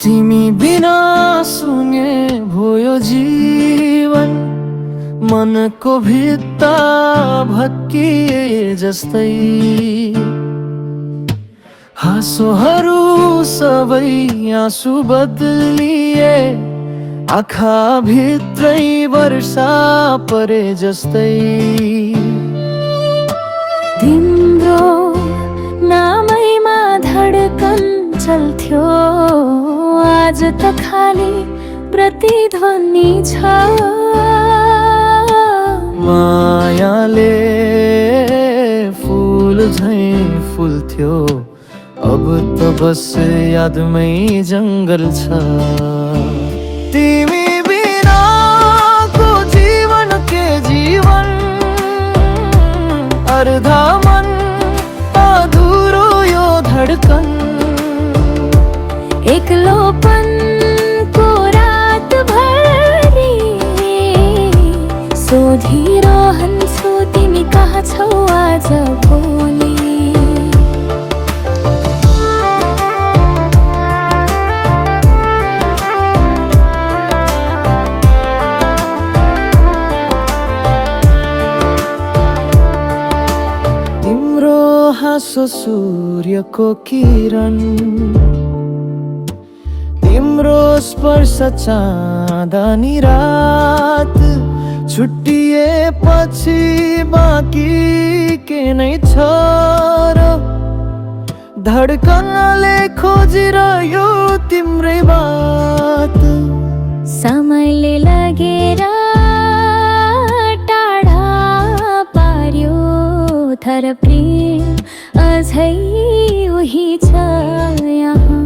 तिमी बिना सुने भयो जीवन, मनको भित्ता भत्किए जस्तै। हाँसोहरू सबै आँसु बदलिए, आँखा भित्रै वर्षा परे जस्तै। तिम्रो नामैमा धडकन चल्थ्यो, आज त खाली प्रतिध्वनि छ। मायाले फूल झैं फुल्थ्यो, अब त बस यादमै जङ्गल छ। तिमी बिनाको जीवन के जीवन, अर्धा मन अधुरो यो धडकन। एक्लोपनको रात भरि सोधिरहन्छु, तिमी कहाँ छौ आज भोलि। तिम्रो हाँसो सूर्यको किरण, तिम्रो स्पर्श चाँदनी रात। छुट्टिएपछि बाँकी के नै छ र, धडकनले खोजिरह्यो तिम्रै बात। समयले लगेर टाढा पार्यो, तर प्रेम अझै उही छ यहाँ।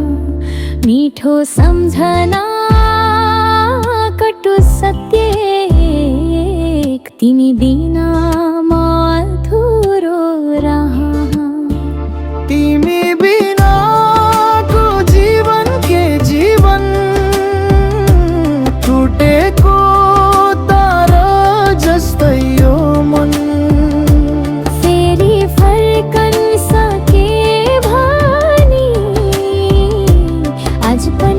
मिठो सम्झना कटु सत्य, तिमी बिना म अधुरो रहा। तिमी बिनाको जीवन के जीवन, टुटेको तारा जस्तै यो मन। फेरि फर्कन सके भनी आज पनि